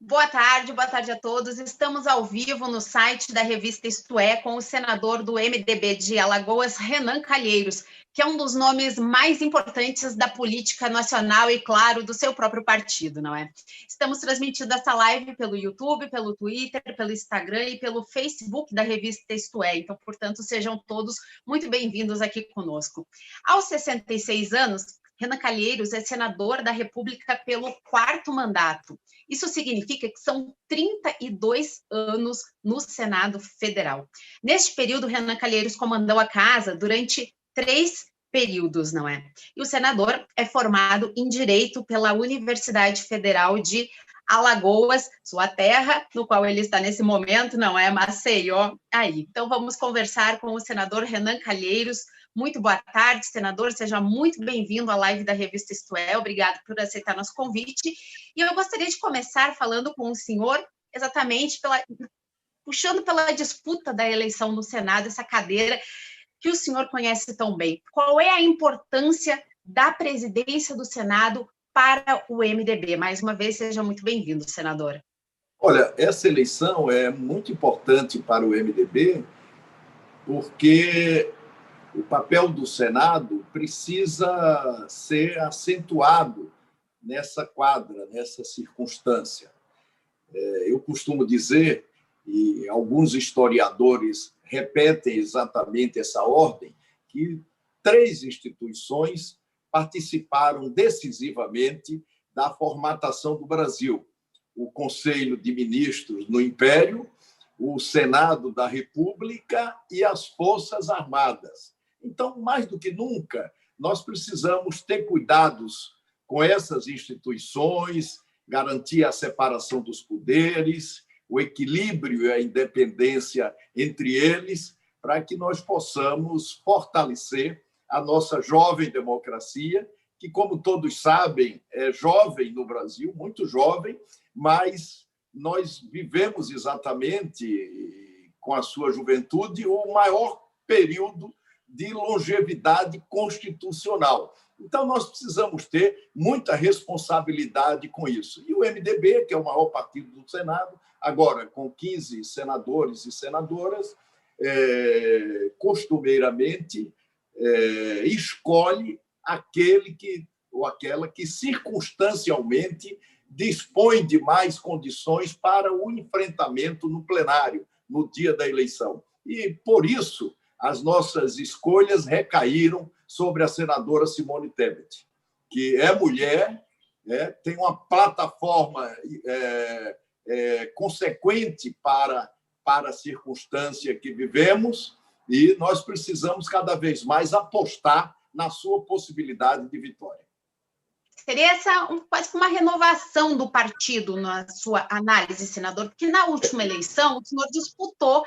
Boa tarde a todos. Estamos ao vivo no site da revista Isto É, com o senador do MDB de Alagoas, Renan Calheiros, que é um dos nomes mais importantes da política nacional e, claro, do seu próprio partido, não é? Estamos transmitindo essa live pelo YouTube, pelo Twitter, pelo Instagram e pelo Facebook da revista Isto É. Então, portanto, sejam todos muito bem-vindos aqui conosco. Aos 66 anos, Renan Calheiros é senador da República pelo 4º mandato. Isso significa que são 32 anos no Senado Federal. Neste período, Renan Calheiros comandou a casa durante 3 períodos, não é? E o senador é formado em Direito pela Universidade Federal de Alagoas, sua terra, no qual ele está nesse momento, não é? Maceió, aí. Então, vamos conversar com o senador Renan Calheiros. Muito boa tarde, senador. Seja muito bem-vindo à live da revista Isto É. Obrigado por aceitar nosso convite. E eu gostaria de começar falando com o senhor exatamente puxando pela disputa da eleição no Senado, essa cadeira que o senhor conhece tão bem. Qual é a importância da presidência do Senado para o MDB? Mais uma vez, seja muito bem-vindo, senador. Olha, essa eleição é muito importante para o MDB porque o papel do Senado precisa ser acentuado nessa quadra, nessa circunstância. Eu costumo dizer, e alguns historiadores repetem exatamente essa ordem, que 3 instituições participaram decisivamente da formatação do Brasil: o Conselho de Ministros no Império, o Senado da República e as Forças Armadas. Então, mais do que nunca, nós precisamos ter cuidados com essas instituições, garantir a separação dos poderes, o equilíbrio e a independência entre eles, para que nós possamos fortalecer a nossa jovem democracia, que, como todos sabem, é jovem no Brasil, muito jovem, mas nós vivemos exatamente, com a sua juventude, o maior período de longevidade constitucional. Então, nós precisamos ter muita responsabilidade com isso. E o MDB, que é o maior partido do Senado, agora com 15 senadores e senadoras, costumeiramente escolhe aquele ou aquela que circunstancialmente dispõe de mais condições para o enfrentamento no plenário, no dia da eleição. E, por isso, as nossas escolhas recaíram sobre a senadora Simone Tebet, que é mulher, tem uma plataforma consequente para a circunstância que vivemos, e nós precisamos cada vez mais apostar na sua possibilidade de vitória. Seria quase que uma renovação do partido na sua análise, senador, porque na última eleição o senhor disputou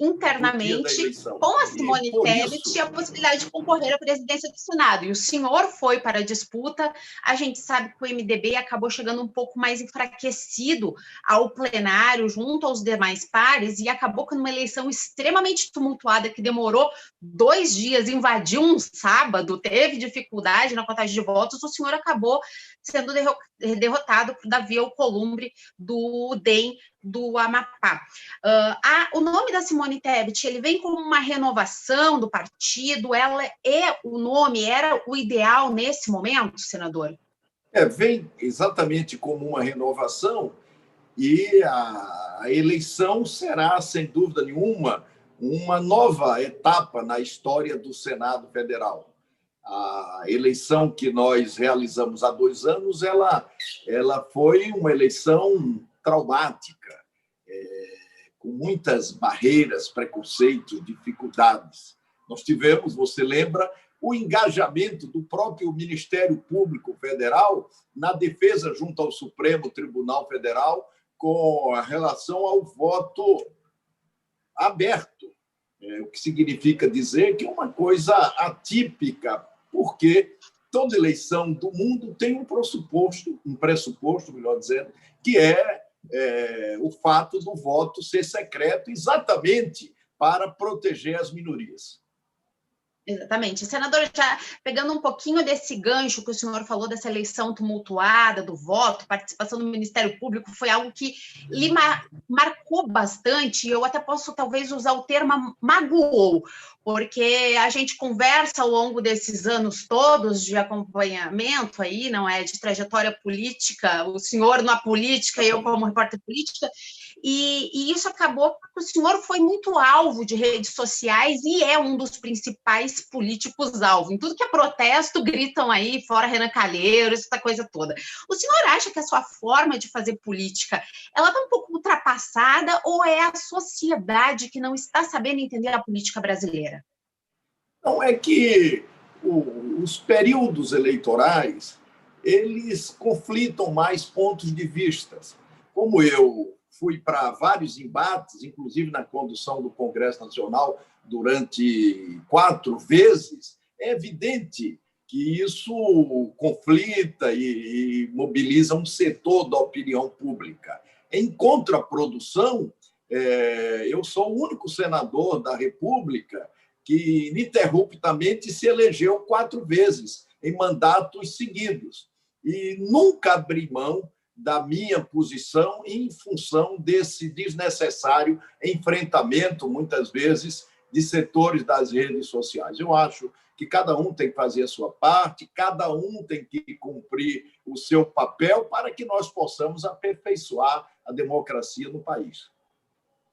internamente com a Simone Tebet a possibilidade de concorrer à presidência do Senado. E o senhor foi para a disputa. A gente sabe que o MDB acabou chegando um pouco mais enfraquecido ao plenário, junto aos demais pares, e acabou com uma eleição extremamente tumultuada, que demorou 2 dias, invadiu um sábado, teve dificuldade na contagem de votos. O senhor acabou sendo derrotado por Davi Alcolumbre, do DEM do Amapá. O nome da Simone Tebet, ele vem como uma renovação do partido? Ela era o ideal nesse momento, senador? Vem exatamente como uma renovação, e a eleição será, sem dúvida nenhuma, uma nova etapa na história do Senado Federal. A eleição que nós realizamos há 2 anos, ela foi uma eleição traumática, com muitas barreiras, preconceitos, dificuldades. Nós tivemos, você lembra, o engajamento do próprio Ministério Público Federal na defesa junto ao Supremo Tribunal Federal com relação ao voto aberto, o que significa dizer que é uma coisa atípica, porque toda eleição do mundo tem um pressuposto, melhor dizendo, que é o fato do voto ser secreto, exatamente para proteger as minorias. Exatamente. Senador, já pegando um pouquinho desse gancho que o senhor falou, dessa eleição tumultuada, do voto, participação do Ministério Público, foi algo que lhe marcou bastante, e eu até posso talvez usar o termo magoou, porque a gente conversa ao longo desses anos todos de acompanhamento aí, não é, de trajetória política, o senhor na política e eu como repórter política, e isso acabou porque o senhor foi muito alvo de redes sociais e é um dos principais políticos-alvo. Em tudo que é protesto, gritam aí, fora Renan Calheiros, essa coisa toda. O senhor acha que a sua forma de fazer política, ela está um pouco ultrapassada ou é a sociedade que não está sabendo entender a política brasileira? Não, é que os períodos eleitorais, eles conflitam mais pontos de vista. Como eu fui para vários embates, inclusive na condução do Congresso Nacional durante 4 vezes, é evidente que isso conflita e mobiliza um setor da opinião pública. Em contraprodução, eu sou o único senador da República que ininterruptamente se elegeu 4 vezes em mandatos seguidos. E nunca abri mão da minha posição em função desse desnecessário enfrentamento, muitas vezes, de setores das redes sociais. Eu acho que cada um tem que fazer a sua parte, cada um tem que cumprir o seu papel para que nós possamos aperfeiçoar a democracia no país.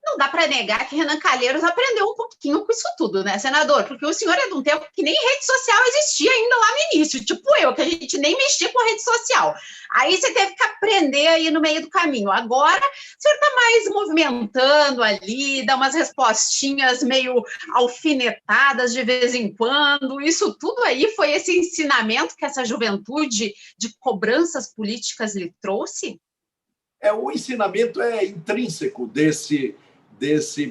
Não dá para negar que Renan Calheiros aprendeu um pouquinho com isso tudo, né, senador? Porque o senhor é de um tempo que nem rede social existia ainda lá no início, tipo eu, que a gente nem mexia com rede social. Aí você teve que aprender aí no meio do caminho. Agora, o senhor está mais movimentando ali, dá umas respostinhas meio alfinetadas de vez em quando. Isso tudo aí foi esse ensinamento que essa juventude de cobranças políticas lhe trouxe? O ensinamento é intrínseco desse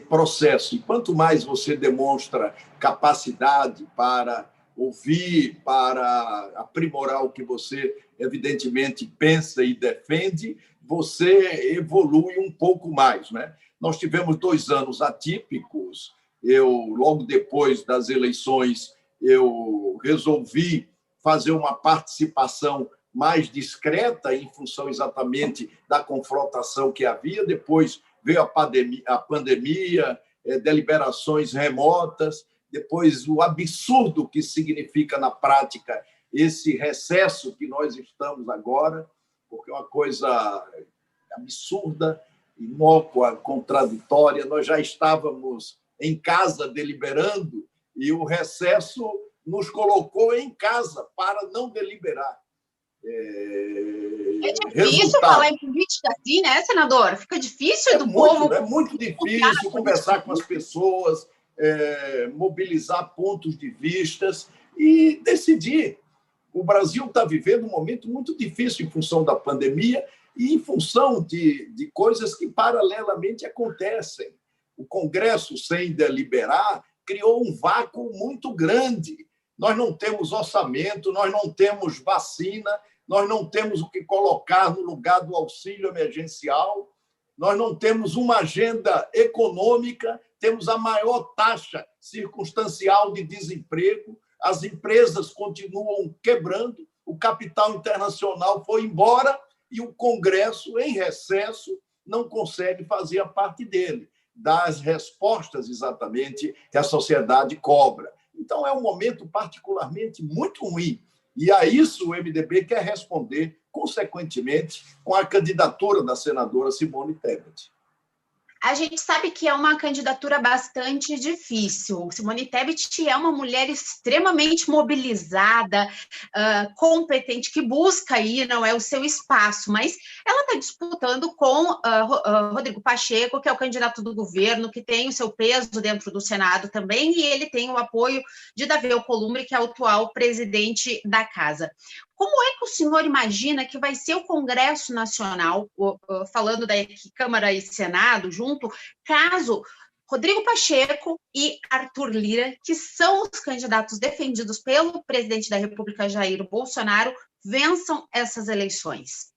processo. E quanto mais você demonstra capacidade para ouvir, para aprimorar o que você, evidentemente, pensa e defende, você evolui um pouco mais, né? Nós tivemos 2 anos atípicos. Logo depois das eleições, eu resolvi fazer uma participação mais discreta em função exatamente da confrontação que havia. Depois veio a pandemia, deliberações remotas, depois o absurdo que significa na prática esse recesso que nós estamos agora, porque é uma coisa absurda, inócua, contraditória. Nós já estávamos em casa deliberando e o recesso nos colocou em casa para não deliberar. É difícil falar em política assim, né, senador? Fica difícil do povo. É muito difícil conversar com as pessoas, mobilizar pontos de vistas e decidir. O Brasil está vivendo um momento muito difícil em função da pandemia e em função de coisas que paralelamente acontecem. O Congresso, sem deliberar, criou um vácuo muito grande. Nós não temos orçamento, nós não temos vacina, nós não temos o que colocar no lugar do auxílio emergencial, nós não temos uma agenda econômica, temos a maior taxa circunstancial de desemprego, as empresas continuam quebrando, o capital internacional foi embora e o Congresso, em recesso, não consegue fazer a parte dele, dar as respostas exatamente que a sociedade cobra. Então, é um momento particularmente muito ruim. E a isso o MDB quer responder, consequentemente, com a candidatura da senadora Simone Tebet. A gente sabe que é uma candidatura bastante difícil. Simone Tebet é uma mulher extremamente mobilizada, competente, que busca aí, não é, o seu espaço, mas ela está disputando com Rodrigo Pacheco, que é o candidato do governo, que tem o seu peso dentro do Senado também, e ele tem o apoio de Davi Alcolumbre, que é o atual presidente da casa. Como é que o senhor imagina que vai ser o Congresso Nacional, falando da Câmara e Senado, junto, caso Rodrigo Pacheco e Arthur Lira, que são os candidatos defendidos pelo presidente da República, Jair Bolsonaro, vençam essas eleições?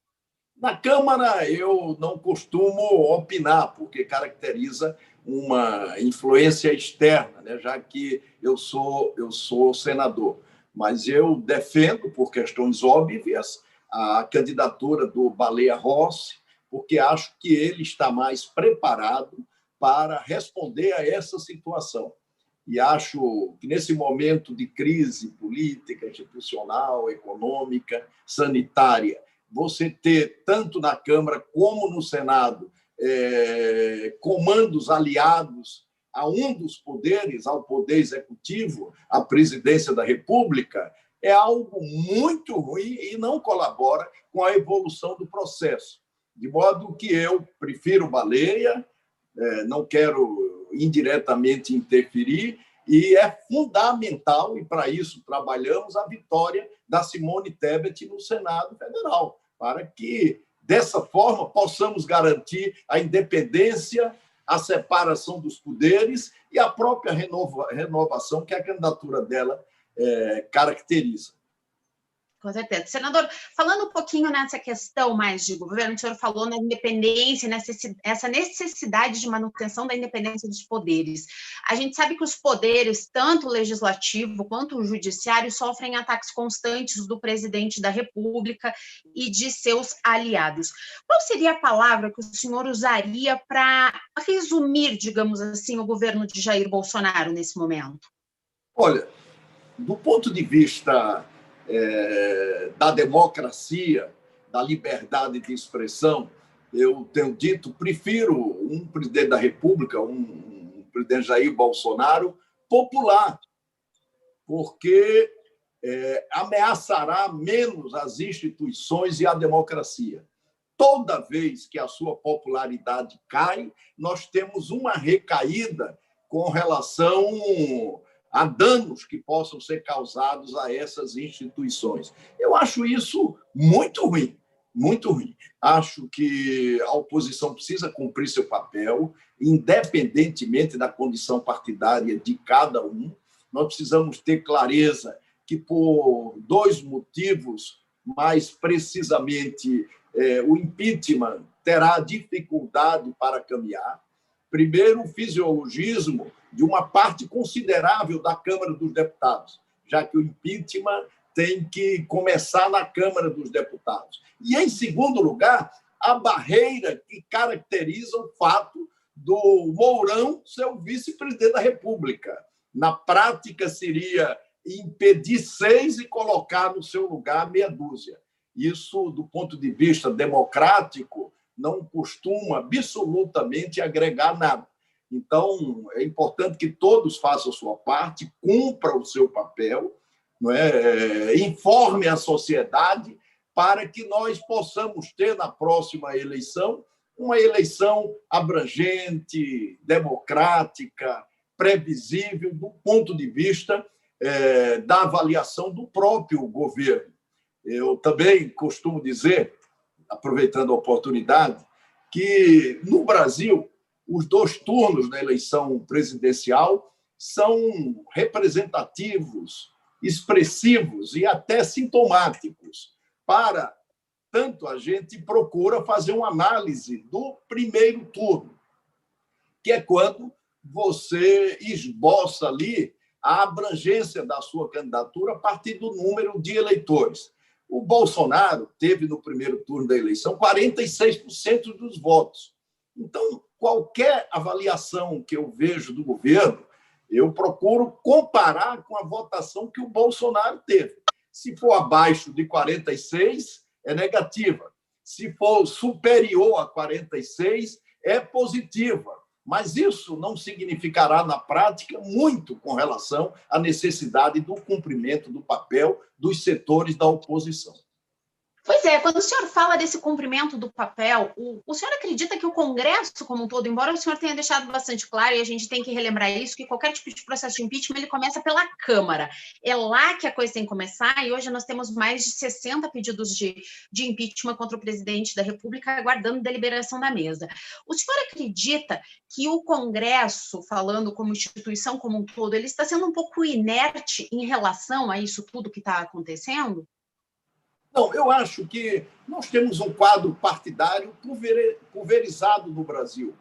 Na Câmara, eu não costumo opinar, porque caracteriza uma influência externa, né? Já que eu sou senador. Mas eu defendo, por questões óbvias, a candidatura do Baleia Rossi, porque acho que ele está mais preparado para responder a essa situação. E acho que, nesse momento de crise política, institucional, econômica, sanitária, você ter, tanto na Câmara como no Senado, comandos aliados a um dos poderes, ao Poder Executivo, à Presidência da República, é algo muito ruim e não colabora com a evolução do processo. De modo que eu prefiro Baleia, não quero indiretamente interferir, e é fundamental, e para isso trabalhamos, a vitória da Simone Tebet no Senado Federal, para que, dessa forma, possamos garantir a independência, a separação dos poderes e a própria renovação que a candidatura dela caracteriza. Com certeza. Senador, falando um pouquinho nessa questão mais de governo, o senhor falou na independência, essa necessidade de manutenção da independência dos poderes. A gente sabe que os poderes, tanto o legislativo quanto o judiciário, sofrem ataques constantes do presidente da República e de seus aliados. Qual seria a palavra que o senhor usaria para resumir, digamos assim, o governo de Jair Bolsonaro nesse momento? Olha, do ponto de vista da democracia, da liberdade de expressão, eu tenho dito, prefiro um presidente da República, um presidente Jair Bolsonaro, popular, porque ameaçará menos as instituições e a democracia. Toda vez que a sua popularidade cai, nós temos uma recaída com relação a danos que possam ser causados a essas instituições. Eu acho isso muito ruim, muito ruim. Acho que a oposição precisa cumprir seu papel, independentemente da condição partidária de cada um. Nós precisamos ter clareza que, por dois motivos, mais precisamente, o impeachment terá dificuldade para caminhar. Primeiro, o fisiologismo de uma parte considerável da Câmara dos Deputados, já que o impeachment tem que começar na Câmara dos Deputados. E, em segundo lugar, a barreira que caracteriza o fato do Mourão ser o vice-presidente da República. Na prática, seria impedir 6 e colocar no seu lugar meia dúzia. Isso, do ponto de vista democrático, não costuma absolutamente agregar nada. Então, é importante que todos façam a sua parte, cumpram o seu papel, não é? Informe a sociedade para que nós possamos ter, na próxima eleição, uma eleição abrangente, democrática, previsível, do ponto de vista da avaliação do próprio governo. Eu também costumo dizer, aproveitando a oportunidade, que, no Brasil, os 2 turnos da eleição presidencial são representativos, expressivos e até sintomáticos. Tanto, a gente procura fazer uma análise do primeiro turno, que é quando você esboça ali a abrangência da sua candidatura a partir do número de eleitores. O Bolsonaro teve, no primeiro turno da eleição, 46% dos votos. Então, qualquer avaliação que eu vejo do governo, eu procuro comparar com a votação que o Bolsonaro teve. Se for abaixo de 46, é negativa. Se for superior a 46, é positiva. Mas isso não significará, na prática, muito com relação à necessidade do cumprimento do papel dos setores da oposição. Pois é, quando o senhor fala desse cumprimento do papel, o senhor acredita que o Congresso como um todo, embora o senhor tenha deixado bastante claro, e a gente tem que relembrar isso, que qualquer tipo de processo de impeachment ele começa pela Câmara. É lá que a coisa tem que começar, e hoje nós temos mais de 60 pedidos de impeachment contra o presidente da República, aguardando deliberação da mesa. O senhor acredita que o Congresso, falando como instituição como um todo, ele está sendo um pouco inerte em relação a isso tudo que está acontecendo? Não, eu acho que nós temos um quadro partidário pulverizado no Brasil.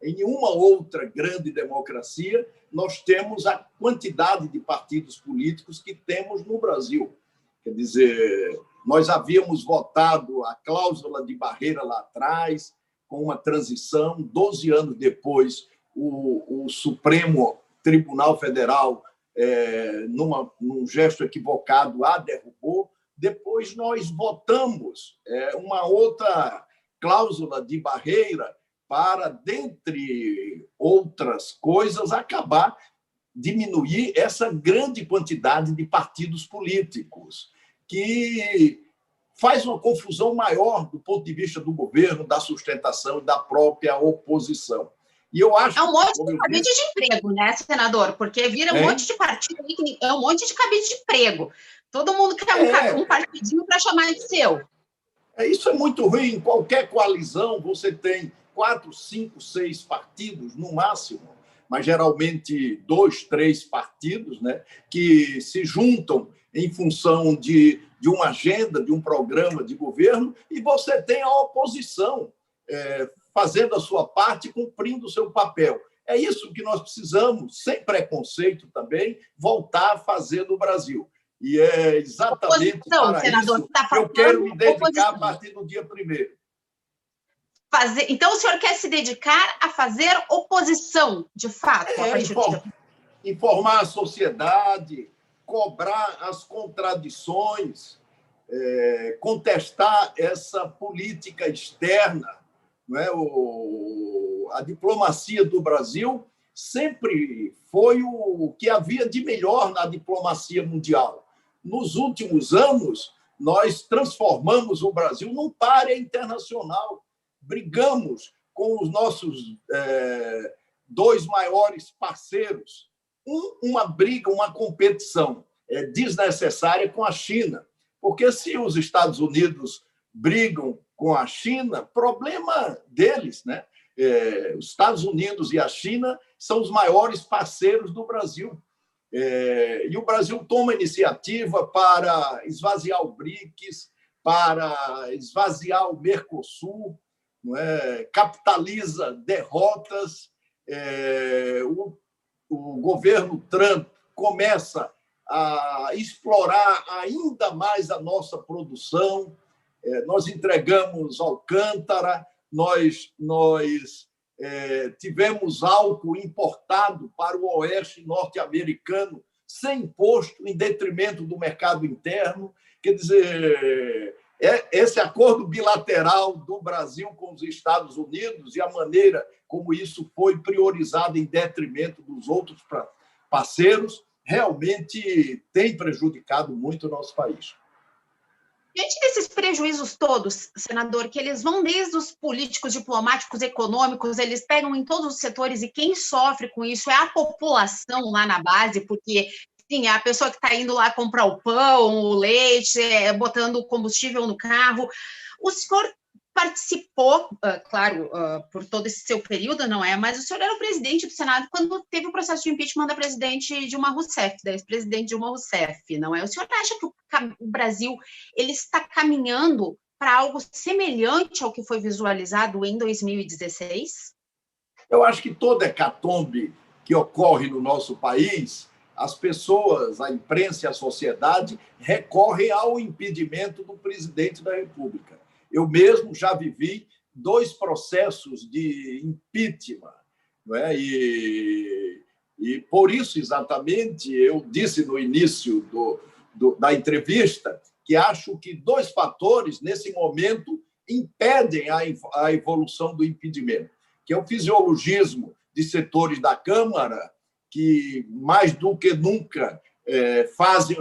Em nenhuma outra grande democracia nós temos a quantidade de partidos políticos que temos no Brasil. Quer dizer, nós havíamos votado a cláusula de barreira lá atrás, com uma transição. 12 anos depois, o Supremo Tribunal Federal, num gesto equivocado, a derrubou. Depois, nós votamos uma outra cláusula de barreira para, dentre outras coisas, acabar, diminuir essa grande quantidade de partidos políticos, que faz uma confusão maior do ponto de vista do governo, da sustentação e da própria oposição. E eu acho é um monte de cabide de emprego, né, senador? Porque vira um monte de partido, é um monte de cabide de emprego. Todo mundo quer um partidinho para chamar de seu. Isso é muito ruim. Em qualquer coalizão, você tem 4, 5, 6 partidos, no máximo, mas geralmente 2, 3 partidos, né, que se juntam em função de uma agenda, de um programa de governo, e você tem a oposição fazendo a sua parte, cumprindo o seu papel. É isso que nós precisamos, sem preconceito também, voltar a fazer no Brasil. E é exatamente para isso que eu quero me dedicar a partir do dia 1º. Então, o senhor quer se dedicar a fazer oposição, de fato? Informar a sociedade, cobrar as contradições, contestar essa política externa. Não é? A diplomacia do Brasil sempre foi o que havia de melhor na diplomacia mundial. Nos últimos anos, nós transformamos o Brasil num pária internacional. Brigamos com os nossos 2 maiores parceiros. Uma briga, uma competição desnecessária com a China. Porque se os Estados Unidos brigam com a China, problema deles, né? Os Estados Unidos e a China são os maiores parceiros do Brasil. E o Brasil toma iniciativa para esvaziar o BRICS, para esvaziar o Mercosul, não é? Capitaliza derrotas. O governo Trump começa a explorar ainda mais a nossa produção. Nós entregamos Alcântara, nós tivemos álcool importado para o oeste norte-americano sem imposto, em detrimento do mercado interno. Quer dizer, esse acordo bilateral do Brasil com os Estados Unidos e a maneira como isso foi priorizado em detrimento dos outros parceiros realmente tem prejudicado muito o nosso país. Diante desses prejuízos todos, senador, que eles vão desde os políticos, diplomáticos, econômicos, eles pegam em todos os setores, e quem sofre com isso é a população lá na base, porque, sim, é a pessoa que está indo lá comprar o pão, o leite, botando o combustível no carro. O senhor participou, claro, por todo esse seu período, não é? Mas o senhor era o presidente do Senado quando teve o processo de impeachment da presidente Dilma Rousseff, da ex-presidente Dilma Rousseff, não é? O senhor acha que o Brasil ele está caminhando para algo semelhante ao que foi visualizado em 2016? Eu acho que toda hecatombe que ocorre no nosso país, as pessoas, a imprensa e a sociedade recorrem ao impedimento do presidente da República. Eu mesmo já vivi 2 processos de impeachment, não é? E por isso, exatamente, eu disse no início da entrevista que acho que 2 fatores, nesse momento, impedem a evolução do impedimento, que é o fisiologismo de setores da Câmara, que, mais do que nunca, fazem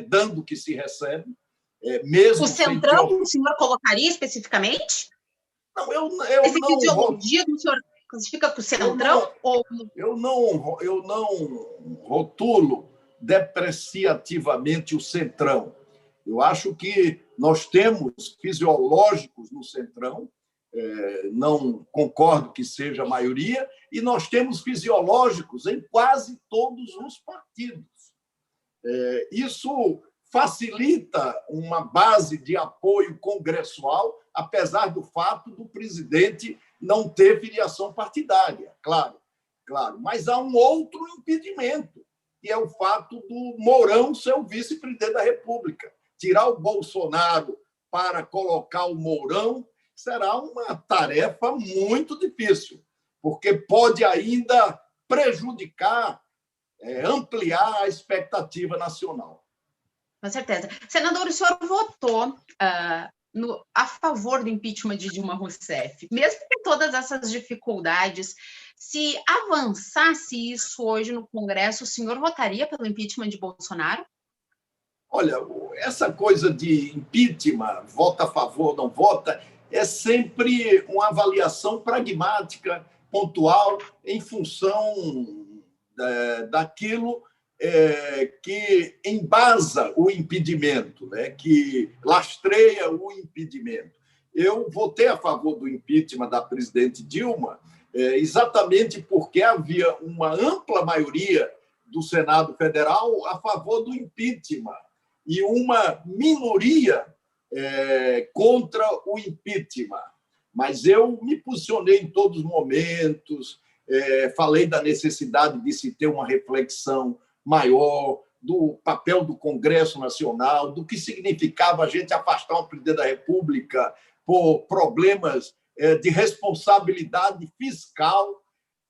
dando o que se recebe. Mesmo o Centrão, o senhor colocaria especificamente? Não, eu Esse fisiologia o senhor classifica com o Centrão? Eu não rotulo depreciativamente o Centrão. Eu acho que nós temos fisiológicos no Centrão, não concordo que seja a maioria, e nós temos fisiológicos em quase todos os partidos. Isso facilita uma base de apoio congressual, apesar do fato do presidente não ter filiação partidária, claro, mas há um outro impedimento, que é o fato do Mourão ser o vice-presidente da República. Tirar o Bolsonaro para colocar o Mourão será uma tarefa muito difícil, porque pode ainda prejudicar, ampliar a expectativa nacional. Com certeza. Senador, o senhor votou a favor do impeachment de Dilma Rousseff, mesmo com todas essas dificuldades. Se avançasse isso hoje no Congresso, o senhor votaria pelo impeachment de Bolsonaro? Olha, essa coisa de impeachment, vota a favor, não vota, é sempre uma avaliação pragmática, pontual, em função daquilo que embasa o impedimento, né? Que lastreia o impedimento. Eu votei a favor do impeachment da presidente Dilma exatamente porque havia uma ampla maioria do Senado Federal a favor do impeachment e uma minoria contra o impeachment. Mas eu me posicionei em todos os momentos, falei da necessidade de se ter uma reflexão maior do papel do Congresso Nacional, do que significava a gente afastar um presidente da República por problemas de responsabilidade fiscal.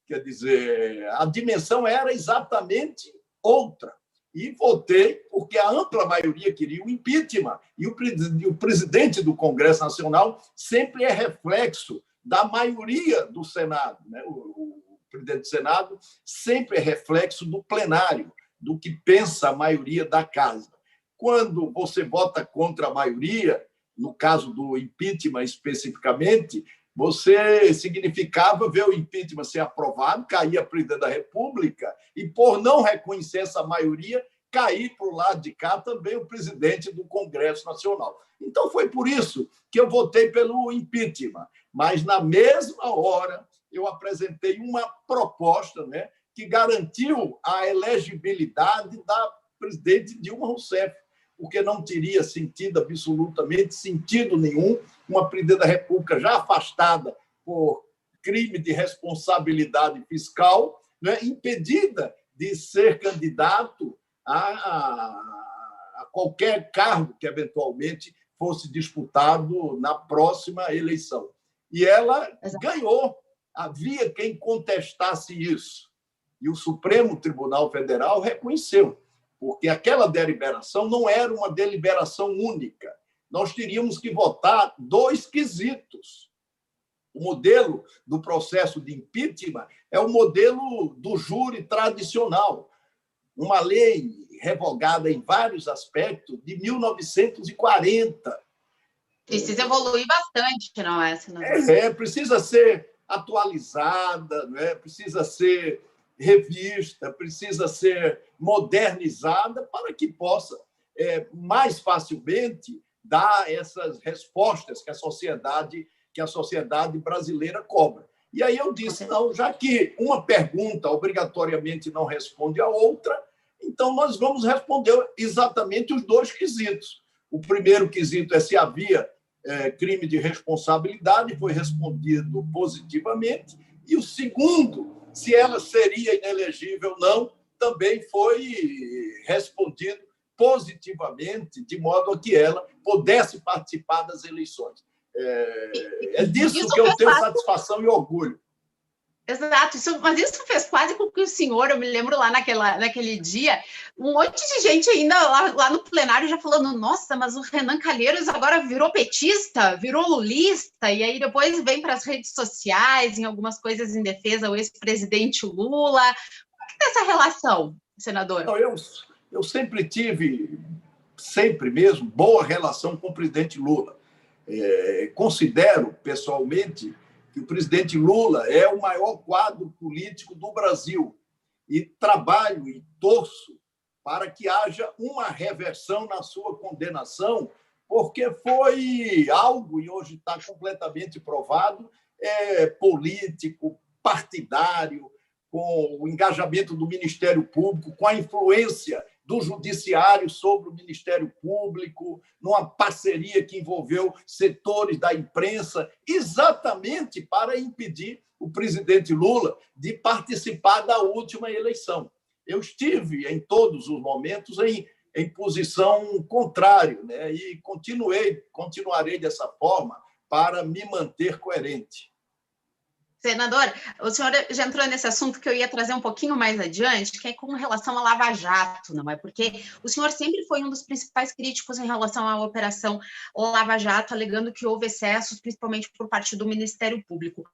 Quer dizer, a dimensão era exatamente outra. E votei porque a ampla maioria queria o impeachment. E o presidente do Congresso Nacional sempre é reflexo da maioria do Senado, né? O presidente do Senado sempre é reflexo do plenário, do que pensa a maioria da casa. Quando você vota contra a maioria, no caso do impeachment especificamente, você significava ver o impeachment ser aprovado, cair a presidente da República e, por não reconhecer essa maioria, cair para o lado de cá também o presidente do Congresso Nacional. Então, foi por isso que eu votei pelo impeachment. Mas, na mesma hora, eu apresentei uma proposta, né, que garantiu a elegibilidade da presidente Dilma Rousseff, porque não teria sentido, absolutamente sentido nenhum, uma presidente da República já afastada por crime de responsabilidade fiscal, né, impedida de ser candidato a qualquer cargo que eventualmente fosse disputado na próxima eleição. E ela ganhou. Havia quem contestasse isso. E o Supremo Tribunal Federal reconheceu, porque aquela deliberação não era uma deliberação única. Nós teríamos que votar 2 quesitos. O modelo do processo de impeachment é o modelo do júri tradicional, uma lei revogada em vários aspectos de 1940. Precisa evoluir bastante, não é? Precisa ser atualizada, né? Precisa ser revista, precisa ser modernizada para que possa mais facilmente dar essas respostas que a sociedade brasileira cobra. E aí eu disse, não, já que uma pergunta obrigatoriamente não responde a outra, então nós vamos responder exatamente os 2 quesitos. O primeiro quesito é se havia crime de responsabilidade, foi respondido positivamente, e o segundo, se ela seria inelegível ou não, também foi respondido positivamente, de modo a que ela pudesse participar das eleições. É disso que eu tenho satisfação e orgulho. Exato, mas isso fez quase com que o senhor, eu me lembro lá naquele dia, um monte de gente ainda lá no plenário já falando, nossa, mas o Renan Calheiros agora virou petista, virou lulista, e aí depois vem para as redes sociais, em algumas coisas em defesa ao ex-presidente Lula. Como é essa relação, senador? Não, eu sempre tive, sempre mesmo, boa relação com o presidente Lula. Considero, pessoalmente, que o presidente Lula é o maior quadro político do Brasil e trabalho e torço para que haja uma reversão na sua condenação, porque foi algo, e hoje está completamente provado, político, partidário, com o engajamento do Ministério Público, com a influência do Judiciário sobre o Ministério Público, numa parceria que envolveu setores da imprensa, exatamente para impedir o presidente Lula de participar da última eleição. Eu estive, em todos os momentos, em posição contrária, né? E continuarei dessa forma para me manter coerente. Senador, o senhor já entrou nesse assunto que eu ia trazer um pouquinho mais adiante, que é com relação à Lava Jato, não é? Porque o senhor sempre foi um dos principais críticos em relação à Operação Lava Jato, alegando que houve excessos, principalmente por parte do Ministério Público.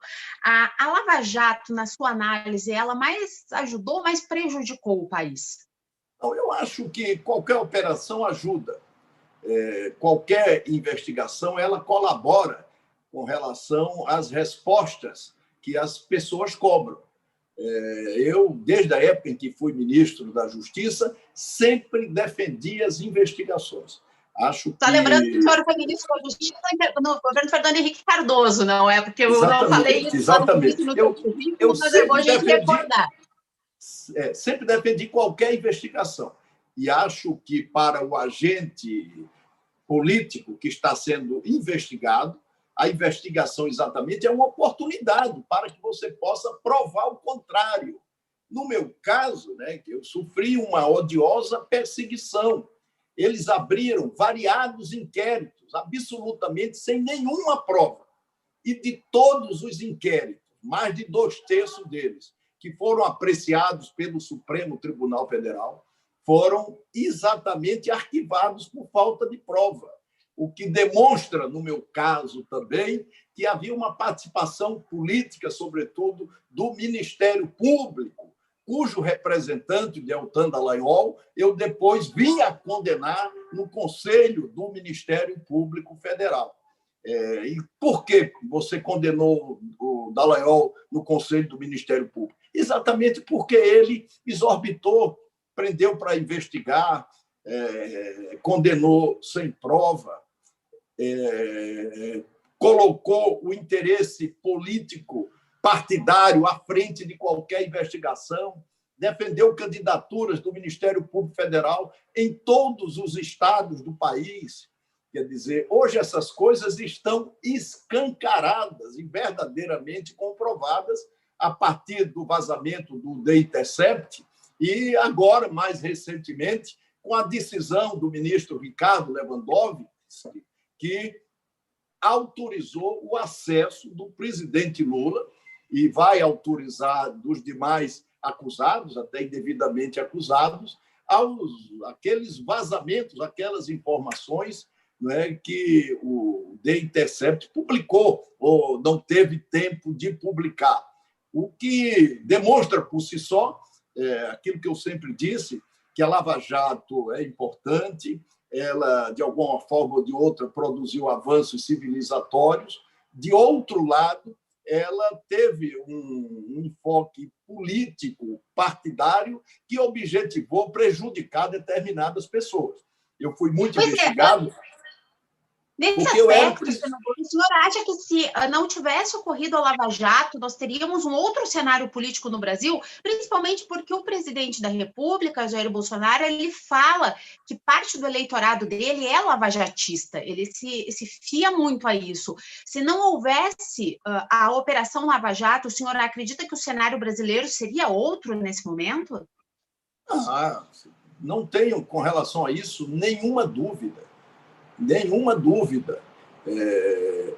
A Lava Jato, na sua análise, ela mais ajudou ou mais prejudicou o país? Não, eu acho que qualquer operação ajuda. Qualquer investigação, ela colabora com relação às respostas que as pessoas cobram. Eu, desde a época em que fui ministro da Justiça, sempre defendi as investigações. Só lembrando que o senhor foi ministro da Justiça no governo Fernando Henrique Cardoso, não é? Porque eu não falei isso lá no currículo, mas eu vou recordar. Sempre defendi qualquer investigação. E acho que para o agente político que está sendo investigado, a investigação exatamente é uma oportunidade para que você possa provar o contrário. No meu caso, né, eu sofri uma odiosa perseguição. Eles abriram variados inquéritos, absolutamente sem nenhuma prova. E de todos os inquéritos, mais de 2/3 deles, que foram apreciados pelo Supremo Tribunal Federal, foram exatamente arquivados por falta de prova. O que demonstra, no meu caso também, que havia uma participação política, sobretudo, do Ministério Público, cujo representante, Deltan Dallagnol, eu depois vim a condenar no Conselho do Ministério Público Federal. E por que você condenou o Dallagnol no Conselho do Ministério Público? Exatamente porque ele exorbitou, prendeu para investigar, condenou sem prova, colocou o interesse político partidário à frente de qualquer investigação, defendeu candidaturas do Ministério Público Federal em todos os estados do país. Quer dizer, hoje essas coisas estão escancaradas e verdadeiramente comprovadas a partir do vazamento do The Intercept e agora, mais recentemente, com a decisão do ministro Ricardo Lewandowski, que autorizou o acesso do presidente Lula e vai autorizar dos demais acusados, até indevidamente acusados, aqueles vazamentos, aquelas informações, né, que o The Intercept publicou ou não teve tempo de publicar. O que demonstra por si só aquilo que eu sempre disse, que a Lava Jato é importante, ela, de alguma forma ou de outra, produziu avanços civilizatórios. De outro lado, ela teve um enfoque político, partidário, que objetivou prejudicar determinadas pessoas. Eu fui muito investigado. Nesse aspecto, senador, o senhor acha que se não tivesse ocorrido a Lava Jato, nós teríamos um outro cenário político no Brasil, principalmente porque o presidente da República, Jair Bolsonaro, ele fala que parte do eleitorado dele é lavajatista, ele se fia muito a isso. Se não houvesse a Operação Lava Jato, o senhor acredita que o cenário brasileiro seria outro nesse momento? Não tenho, com relação a isso, nenhuma dúvida. Nenhuma dúvida.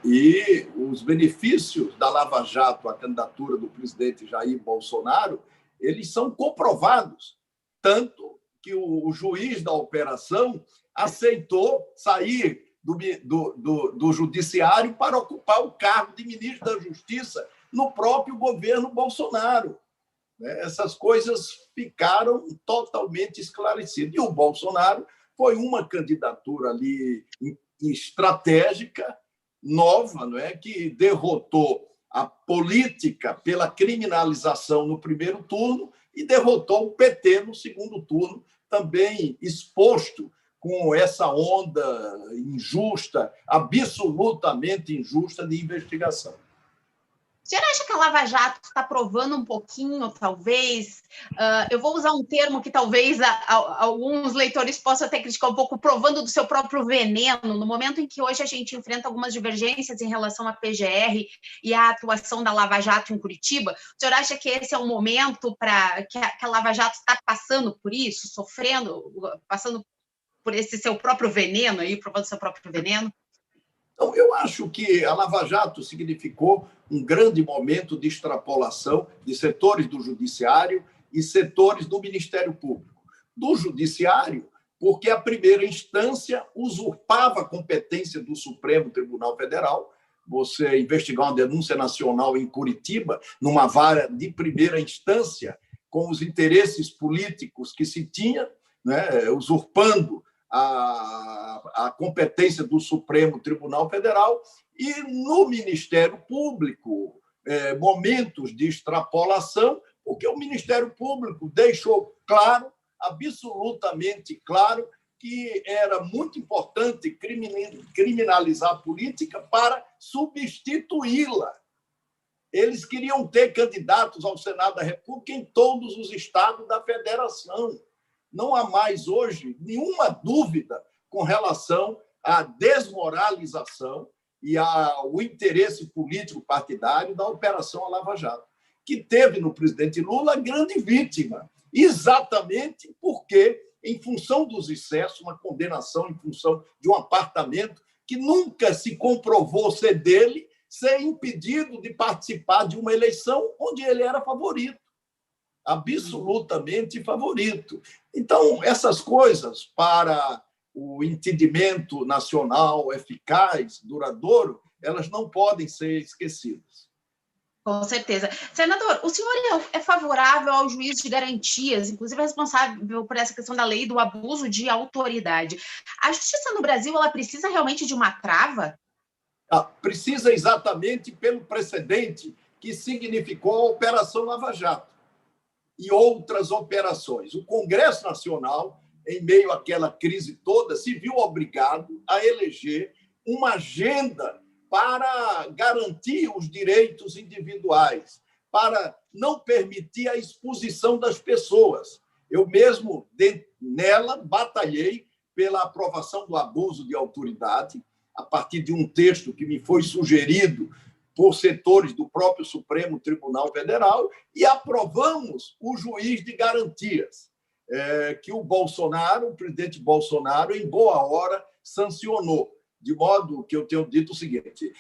E os benefícios da Lava Jato à candidatura do presidente Jair Bolsonaro, eles são comprovados. Tanto que o juiz da operação aceitou sair do judiciário para ocupar o cargo de ministro da Justiça no próprio governo Bolsonaro. Essas coisas ficaram totalmente esclarecidas. E o Bolsonaro foi uma candidatura ali estratégica, nova, não é? Que derrotou a política pela criminalização no primeiro turno e derrotou o PT no segundo turno, também exposto com essa onda injusta, absolutamente injusta de investigação. O senhor acha que a Lava Jato está provando um pouquinho, talvez? Eu vou usar um termo que talvez alguns leitores possam até criticar um pouco, provando do seu próprio veneno, no momento em que hoje a gente enfrenta algumas divergências em relação à PGR e à atuação da Lava Jato em Curitiba. O senhor acha que esse é um momento para que a Lava Jato está passando por isso, sofrendo, passando por esse seu próprio veneno aí, provando seu próprio veneno? Então, eu acho que a Lava Jato significou um grande momento de extrapolação de setores do Judiciário e setores do Ministério Público. Do Judiciário, porque a primeira instância usurpava a competência do Supremo Tribunal Federal. Você investigar uma denúncia nacional em Curitiba, numa vara de primeira instância, com os interesses políticos que se tinha, né, usurpando a competência do Supremo Tribunal Federal, e no Ministério Público, momentos de extrapolação, porque o Ministério Público deixou claro, absolutamente claro, que era muito importante criminalizar a política para substituí-la. Eles queriam ter candidatos ao Senado da República em todos os estados da federação. Não há mais hoje nenhuma dúvida com relação à desmoralização e ao interesse político partidário da Operação Lava Jato, que teve no presidente Lula grande vítima, exatamente porque, em função dos excessos, uma condenação em função de um apartamento que nunca se comprovou ser dele, ser impedido de participar de uma eleição onde ele era favorito. Absolutamente favorito. Então, essas coisas, para o entendimento nacional eficaz, duradouro, elas não podem ser esquecidas. Com certeza. Senador, o senhor é favorável ao juiz de garantias, inclusive responsável por essa questão da lei do abuso de autoridade. A justiça no Brasil, ela precisa realmente de uma trava? Precisa exatamente pelo precedente que significou a Operação Lava Jato e outras operações. O Congresso Nacional, em meio àquela crise toda, se viu obrigado a eleger uma agenda para garantir os direitos individuais, para não permitir a exposição das pessoas. Eu mesmo, nela, batalhei pela aprovação do abuso de autoridade, a partir de um texto que me foi sugerido por setores do próprio Supremo Tribunal Federal, e aprovamos o juiz de garantias, que o presidente Bolsonaro, em boa hora, sancionou. De modo que eu tenho dito o seguinte,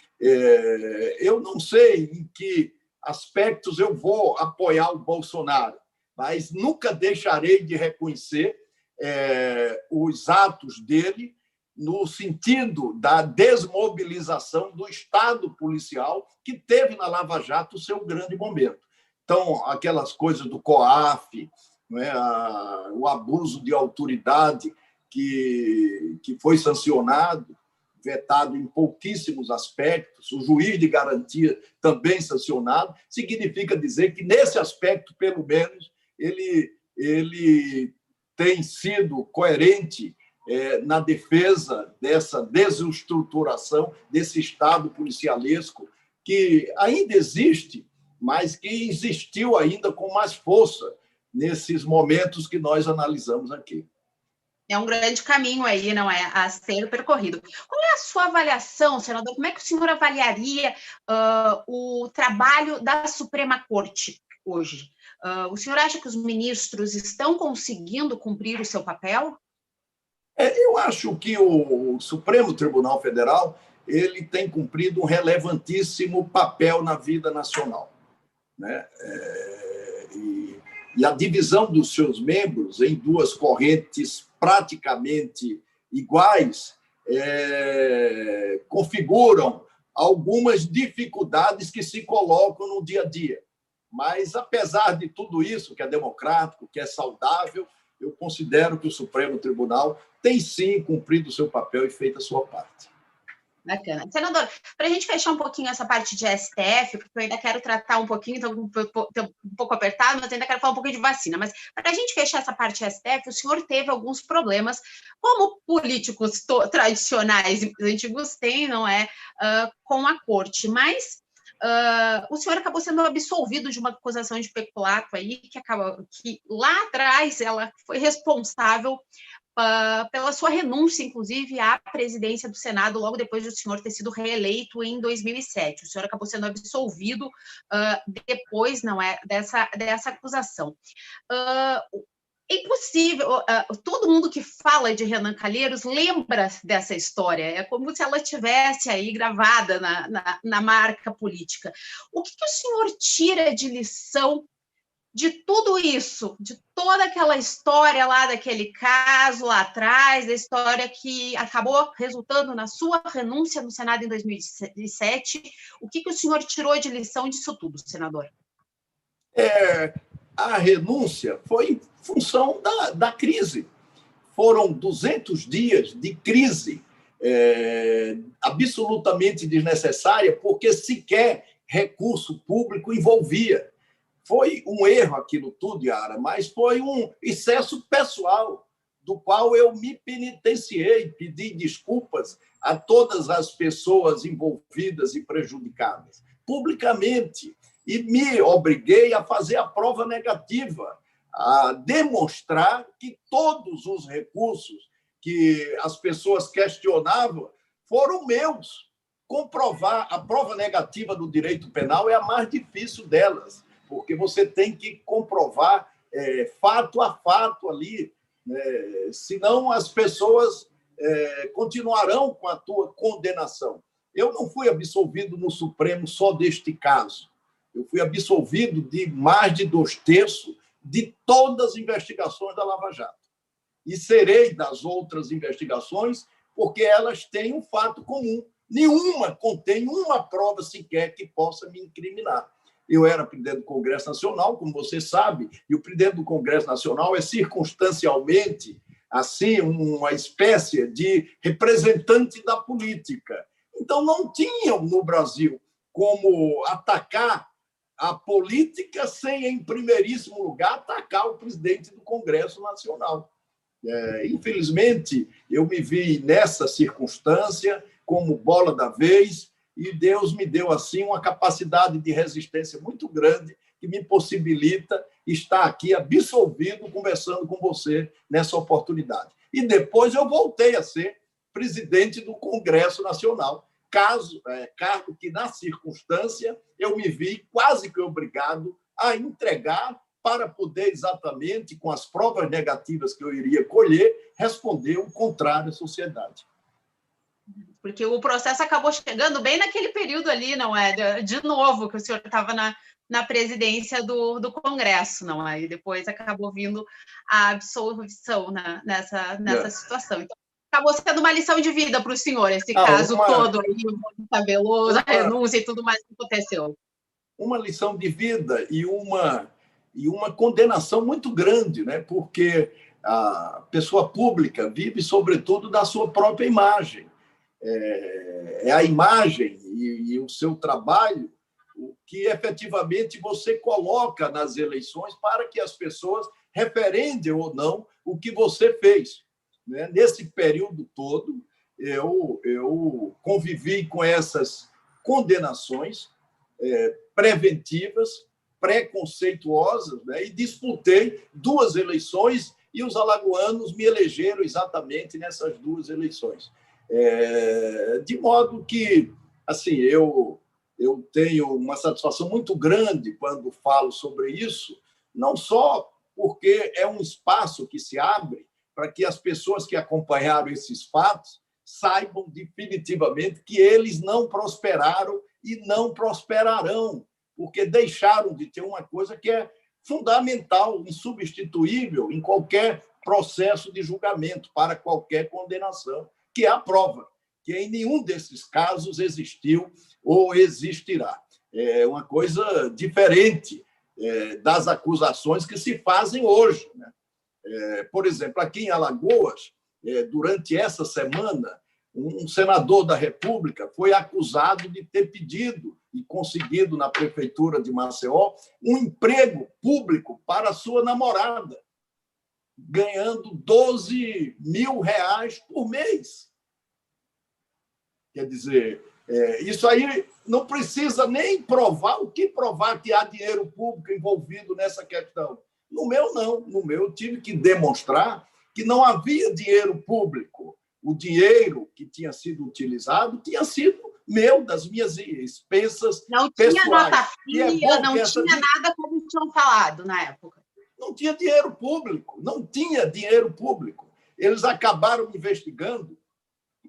eu não sei em que aspectos eu vou apoiar o Bolsonaro, mas nunca deixarei de reconhecer os atos dele no sentido da desmobilização do Estado policial, que teve na Lava Jato o seu grande momento. Então, aquelas coisas do COAF, o abuso de autoridade que foi sancionado, vetado em pouquíssimos aspectos, o juiz de garantia também sancionado, significa dizer que, nesse aspecto, pelo menos, ele tem sido coerente na defesa dessa desestruturação desse Estado policialesco que ainda existe, mas que existiu ainda com mais força nesses momentos que nós analisamos aqui. É um grande caminho aí, não é, a ser percorrido. Qual é a sua avaliação, senador? Como é que o senhor avaliaria o trabalho da Suprema Corte hoje? O senhor acha que os ministros estão conseguindo cumprir o seu papel? Eu acho que o Supremo Tribunal Federal ele tem cumprido um relevantíssimo papel na vida nacional, né? E a divisão dos seus membros em duas correntes praticamente iguais configuram algumas dificuldades que se colocam no dia a dia. Mas, apesar de tudo isso, que é democrático, que é saudável, eu considero que o Supremo Tribunal tem, sim, cumprido o seu papel e feito a sua parte. Bacana. Senador, para a gente fechar um pouquinho essa parte de STF, porque eu ainda quero tratar um pouquinho, então um pouco apertado, mas ainda quero falar um pouquinho de vacina. Mas para a gente fechar essa parte de STF, o senhor teve alguns problemas, como políticos tradicionais antigos têm, não é, com a corte. Mas O senhor acabou sendo absolvido de uma acusação de peculato aí, que lá atrás ela foi responsável pela sua renúncia, inclusive, à presidência do Senado, logo depois do senhor ter sido reeleito em 2007. O senhor acabou sendo absolvido depois, não é, dessa acusação. É impossível, todo mundo que fala de Renan Calheiros lembra dessa história, é como se ela tivesse aí gravada na marca política. O que o senhor tira de lição de tudo isso, de toda aquela história lá daquele caso lá atrás, da história que acabou resultando na sua renúncia no Senado em 2007? O que o senhor tirou de lição disso tudo, senador? A renúncia foi em função da crise. Foram 200 dias de crise absolutamente desnecessária, porque sequer recurso público envolvia. Foi um erro aquilo tudo, Yara, mas foi um excesso pessoal, do qual eu me penitenciei, pedi desculpas a todas as pessoas envolvidas e prejudicadas, publicamente, e me obriguei a fazer a prova negativa, a demonstrar que todos os recursos que as pessoas questionavam foram meus. Comprovar a prova negativa do direito penal é a mais difícil delas, porque você tem que comprovar fato a fato ali, né? Senão as pessoas continuarão com a tua condenação. Eu não fui absolvido no Supremo só deste caso. Eu fui absolvido de mais de 2/3 de todas as investigações da Lava Jato. E serei das outras investigações, porque elas têm um fato comum. Nenhuma contém uma prova sequer que possa me incriminar. Eu era presidente do Congresso Nacional, como você sabe, e o presidente do Congresso Nacional é circunstancialmente assim uma espécie de representante da política. Então, não tinham no Brasil como atacar a política sem, em primeiríssimo lugar, atacar o presidente do Congresso Nacional. Infelizmente, eu me vi nessa circunstância como bola da vez, e Deus me deu assim uma capacidade de resistência muito grande que me possibilita estar aqui absolvido conversando com você nessa oportunidade. E depois eu voltei a ser presidente do Congresso Nacional, cargo que, na circunstância, eu me vi quase que obrigado a entregar para poder exatamente, com as provas negativas que eu iria colher, responder o contrário à sociedade. Porque o processo acabou chegando bem naquele período ali, não é? De novo, que o senhor estava na presidência do Congresso, não é? E depois acabou vindo a absolvição nessa situação. Então, acabou sendo uma lição de vida para o senhor, esse caso todo aí, o Cabeloso, a renúncia e tudo mais que aconteceu. Uma lição de vida e uma condenação muito grande, né? Porque a pessoa pública vive, sobretudo, da sua própria imagem. É a imagem e o seu trabalho o que efetivamente você coloca nas eleições para que as pessoas referendem ou não o que você fez. Nesse período todo, eu convivi com essas condenações preventivas, preconceituosas, né? E disputei 2 eleições e os alagoanos me elegeram exatamente nessas 2 eleições. De modo que, assim, eu tenho uma satisfação muito grande quando falo sobre isso, não só porque é um espaço que se abre para que as pessoas que acompanharam esses fatos saibam definitivamente que eles não prosperaram e não prosperarão, porque deixaram de ter uma coisa que é fundamental, insubstituível em qualquer processo de julgamento, para qualquer condenação, que é a prova, que em nenhum desses casos existiu ou existirá. É uma coisa diferente das acusações que se fazem hoje, né? Por exemplo, aqui em Alagoas, durante essa semana, um senador da República foi acusado de ter pedido e conseguido na prefeitura de Maceió um emprego público para a sua namorada, ganhando R$12 mil por mês. Quer dizer, Isso aí não precisa nem provar. O que provar que há dinheiro público envolvido nessa questão? No meu, não. No meu, eu tive que demonstrar que não havia dinheiro público. O dinheiro que tinha sido utilizado tinha sido meu, das minhas expensas não pessoais. Tinha nota fria, não tinha nada como tinham falado na época. Não tinha dinheiro público, não tinha dinheiro público. Eles acabaram me investigando,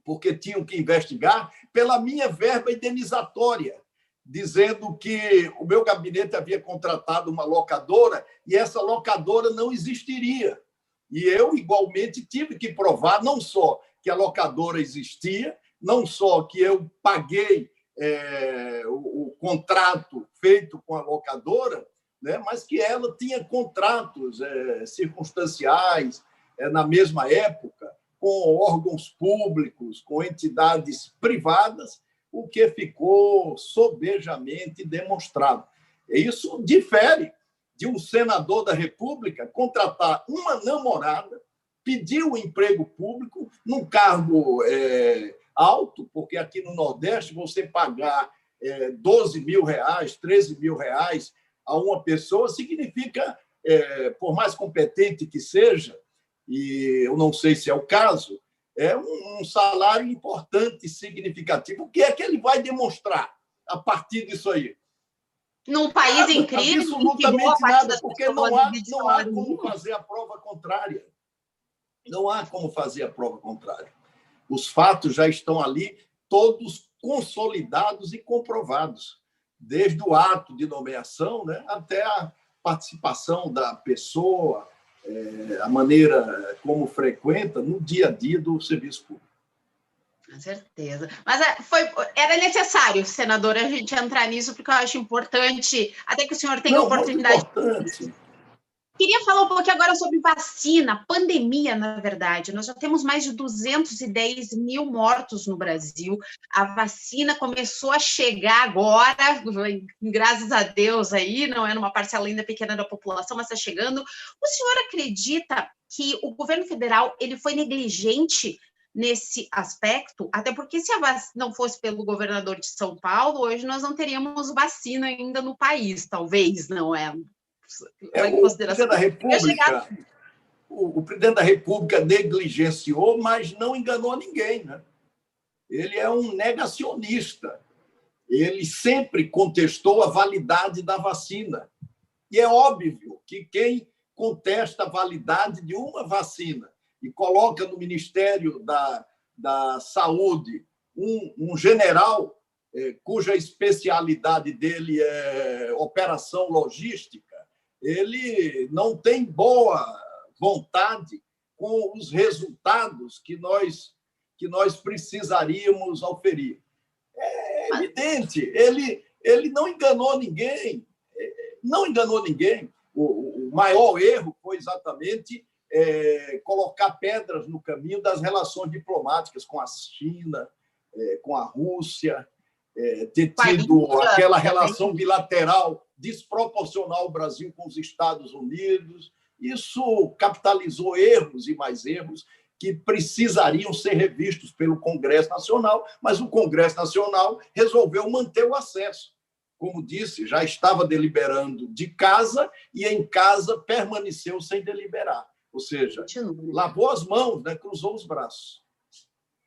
porque tinham que investigar, pela minha verba indenizatória, dizendo que o meu gabinete havia contratado uma locadora e essa locadora não existiria. E eu, igualmente, tive que provar não só que a locadora existia, não só que eu paguei o contrato feito com a locadora, né, mas que ela tinha contratos circunstanciais na mesma época, com órgãos públicos, com entidades privadas, o que ficou sobejamente demonstrado. Isso difere de um senador da República contratar uma namorada, pedir um emprego público num cargo alto, porque aqui no Nordeste você pagar R$12.000, R$13.000 a uma pessoa significa, por mais competente que seja, e eu não sei se é o caso, é um salário importante e significativo. O que é que ele vai demonstrar a partir disso aí? Num país incrível, absolutamente nada, porque não há como fazer a prova contrária. Não há como fazer a prova contrária. Os fatos já estão ali, todos consolidados e comprovados, desde o ato de nomeação, né, até a participação da pessoa, a maneira como frequenta no dia a dia do serviço público. Com certeza. Mas era necessário, senador, a gente entrar nisso, porque eu acho importante, até que o senhor tenha oportunidade. Muito importante. Queria falar um pouquinho agora sobre vacina, pandemia, na verdade. Nós já temos mais de 210 mil mortos no Brasil. A vacina começou a chegar agora, graças a Deus, aí, não é numa parcela ainda pequena da população, mas está chegando. O senhor acredita que o governo federal ele foi negligente nesse aspecto? Até porque se a vacina não fosse pelo governador de São Paulo, hoje nós não teríamos vacina ainda no país, talvez, não é? O presidente da República negligenciou, mas não enganou ninguém, né? Ele é um negacionista. Ele sempre contestou a validade da vacina. E é óbvio que quem contesta a validade de uma vacina e coloca no Ministério da Saúde um general cuja especialidade dele é operação logística, ele não tem boa vontade com os resultados que nós precisaríamos oferir. É evidente, ele não enganou ninguém. Não enganou ninguém. O maior erro foi exatamente colocar pedras no caminho das relações diplomáticas com a China, com a Rússia, ter tido aquela relação bilateral desproporcional ao Brasil com os Estados Unidos. Isso capitalizou erros e mais erros que precisariam ser revistos pelo Congresso Nacional, mas o Congresso Nacional resolveu manter o acesso. Como disse, já estava deliberando de casa e em casa permaneceu sem deliberar. Ou seja, lavou as mãos, né? Cruzou os braços.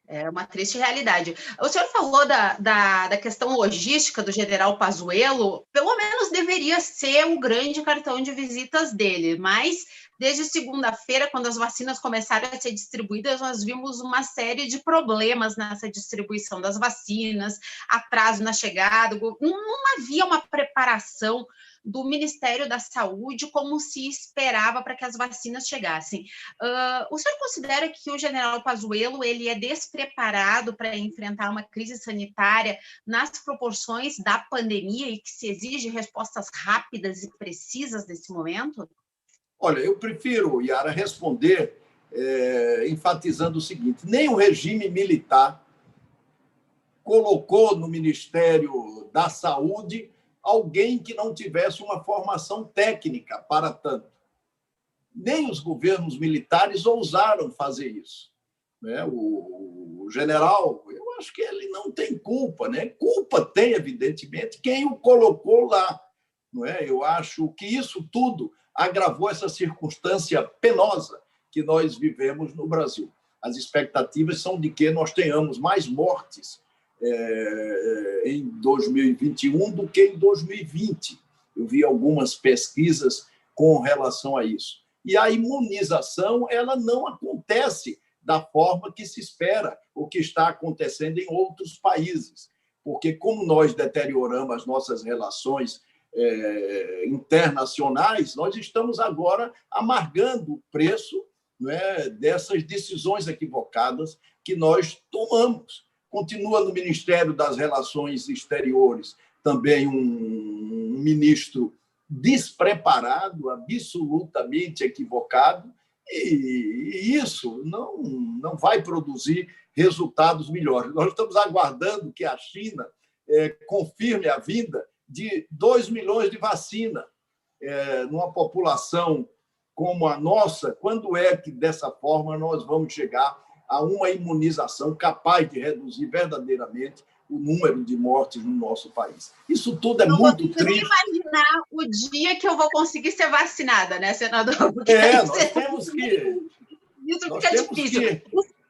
É uma triste realidade. O senhor falou da questão logística do general Pazuello, pelo menos deveria ser um grande cartão de visitas dele, mas desde segunda-feira, quando as vacinas começaram a ser distribuídas, nós vimos uma série de problemas nessa distribuição das vacinas, atraso na chegada, não havia uma preparação do Ministério da Saúde como se esperava para que as vacinas chegassem. O senhor considera que o general Pazuello ele é despreparado para enfrentar uma crise sanitária nas proporções da pandemia e que se exige respostas rápidas e precisas nesse momento? Olha, eu prefiro, Yara, responder enfatizando o seguinte: nem o regime militar colocou no Ministério da Saúde alguém que não tivesse uma formação técnica para tanto. Nem os governos militares ousaram fazer isso. O general, eu eu acho que ele não tem culpa, né? Culpa tem, evidentemente, quem o colocou lá, não é? Eu acho que isso tudo agravou essa circunstância penosa que nós vivemos no Brasil. As expectativas são de que nós tenhamos mais mortes em 2021 do que em 2020. Eu vi algumas pesquisas com relação a isso. E a imunização ela não acontece da forma que se espera, o que está acontecendo em outros países. Porque, como nós deterioramos as nossas relações internacionais, nós estamos agora amargando o preço, né, dessas decisões equivocadas que nós tomamos. Continua no Ministério das Relações Exteriores também um ministro despreparado, absolutamente equivocado, e isso não vai produzir resultados melhores. Nós estamos aguardando que a China confirme a vinda de 2 milhões de vacina numa população como a nossa. Quando é que, dessa forma, nós vamos chegar a uma imunização capaz de reduzir verdadeiramente o número de mortes no nosso país? Isso tudo é muito triste. Não consigo imaginar o dia que eu vou conseguir ser vacinada, né, senador?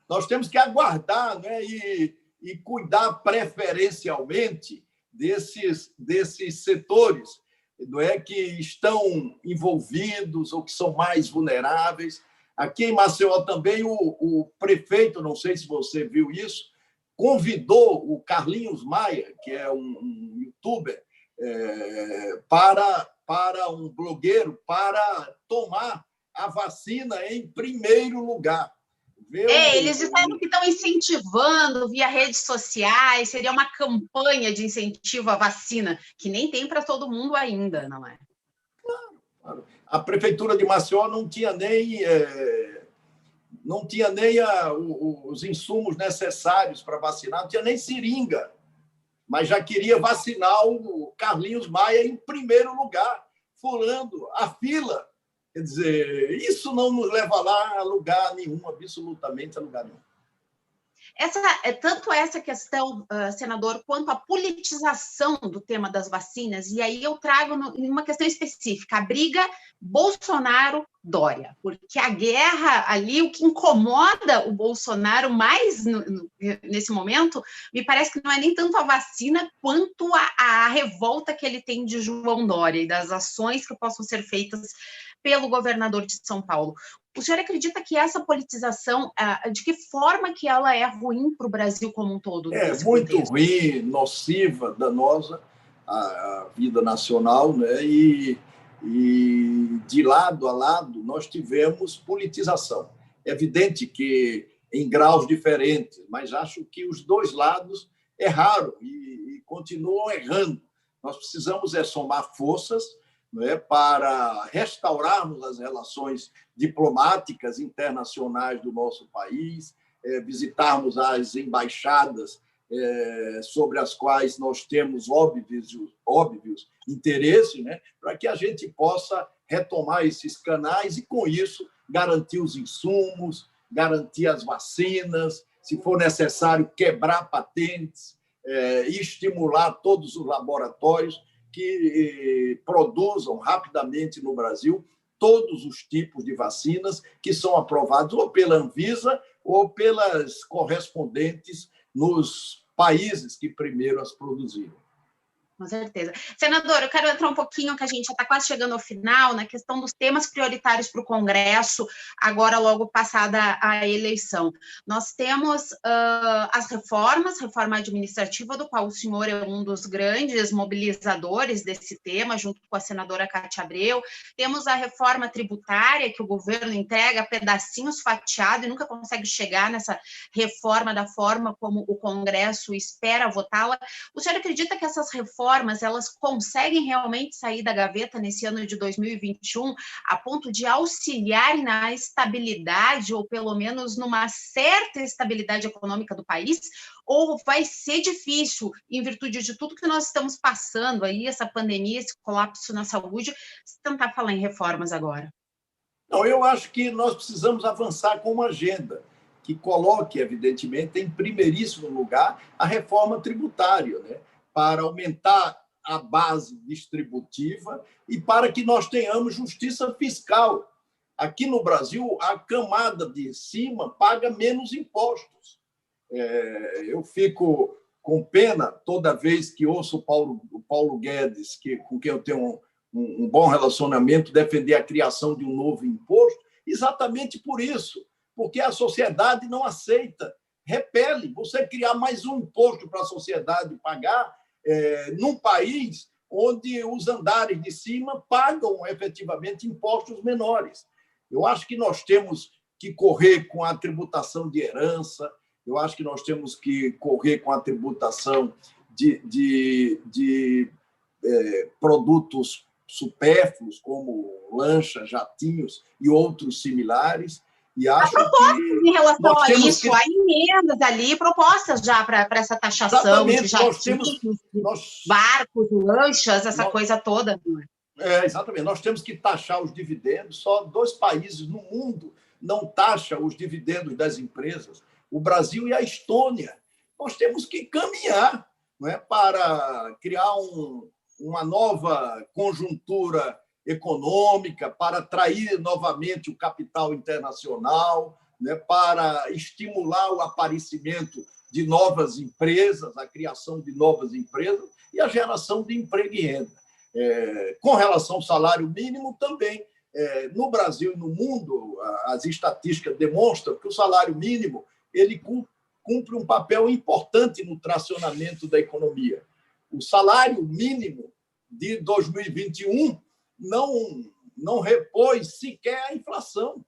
Nós temos que aguardar, né, e cuidar preferencialmente desses setores, não é, que estão envolvidos ou que são mais vulneráveis. Aqui em Maceió também o prefeito, não sei se você viu isso, convidou o Carlinhos Maia, que é um youtuber, para um blogueiro, para tomar a vacina em primeiro lugar. Eles disseram que estão incentivando via redes sociais, seria uma campanha de incentivo à vacina, que nem tem para todo mundo ainda, não é? Claro. A Prefeitura de Maceió não tinha nem os insumos necessários para vacinar, não tinha nem seringa, mas já queria vacinar o Carlinhos Maia em primeiro lugar, furando a fila. Quer dizer, isso não nos leva lá a lugar nenhum, absolutamente a lugar nenhum. Tanto essa questão, senador, quanto a politização do tema das vacinas, e aí eu trago uma questão específica, a briga Bolsonaro-Dória, porque a guerra ali, o que incomoda o Bolsonaro mais nesse momento, me parece que não é nem tanto a vacina, quanto a revolta que ele tem de João Dória e das ações que possam ser feitas pelo governador de São Paulo. O senhor acredita que essa politização, de que forma que ela é ruim para o Brasil como um todo? É muito ruim, nociva, danosa à vida nacional, né? E de lado a lado nós tivemos politização. É evidente que em graus diferentes, mas acho que os dois lados erraram e continuam errando. Nós precisamos somar forças, né, para restaurarmos as relações diplomáticas internacionais do nosso país, visitarmos as embaixadas sobre as quais nós temos óbvios interesses, né, para que a gente possa retomar esses canais e, com isso, garantir os insumos, garantir as vacinas, se for necessário, quebrar patentes, estimular todos os laboratórios que produzam rapidamente no Brasil todos os tipos de vacinas que são aprovados ou pela Anvisa ou pelas correspondentes nos países que primeiro as produziram. Com certeza. Senador, eu quero entrar um pouquinho, que a gente já está quase chegando ao final, na questão dos temas prioritários para o Congresso, agora logo passada a eleição. Nós temos as reforma administrativa, do qual o senhor é um dos grandes mobilizadores desse tema, junto com a senadora Cátia Abreu. Temos a reforma tributária, que o governo entrega pedacinhos fatiados e nunca consegue chegar nessa reforma da forma como o Congresso espera votá-la. O senhor acredita que essas reformas elas conseguem realmente sair da gaveta nesse ano de 2021 a ponto de auxiliarem na estabilidade, ou pelo menos numa certa estabilidade econômica do país? Ou vai ser difícil, em virtude de tudo que nós estamos passando aí, essa pandemia, esse colapso na saúde, tentar falar em reformas agora? Não, eu acho que nós precisamos avançar com uma agenda. que coloque, evidentemente, em primeiríssimo lugar a reforma tributária, né? Para aumentar a base distributiva e para que nós tenhamos justiça fiscal. Aqui no Brasil, a camada de cima paga menos impostos. Eu fico com pena toda vez que ouço o Paulo Guedes, com quem eu tenho um bom relacionamento, defender a criação de um novo imposto, exatamente por isso, porque a sociedade não aceita, repele. Você criar mais um imposto para a sociedade pagar, num país onde os andares de cima pagam efetivamente impostos menores. Eu acho que nós temos que correr com a tributação de herança, eu acho que nós temos que correr com a tributação de produtos supérfluos, como lanchas, jatinhos e outros similares. E acho há propostas em relação a isso, há emendas ali, propostas já para essa taxação de jatinhos, barcos, lanchas, essa coisa toda. Exatamente. Nós temos que taxar os dividendos. Só 2 países no mundo não taxam os dividendos das empresas, o Brasil e a Estônia. Nós temos que caminhar, não é, para criar uma nova conjuntura econômica, para atrair novamente o capital internacional, né, para estimular o aparecimento de novas empresas, a criação de novas empresas e a geração de emprego e renda. Com relação ao salário mínimo, também, no Brasil e no mundo, as estatísticas demonstram que o salário mínimo ele cumpre um papel importante no tracionamento da economia. O salário mínimo de 2021 não repôs sequer a inflação.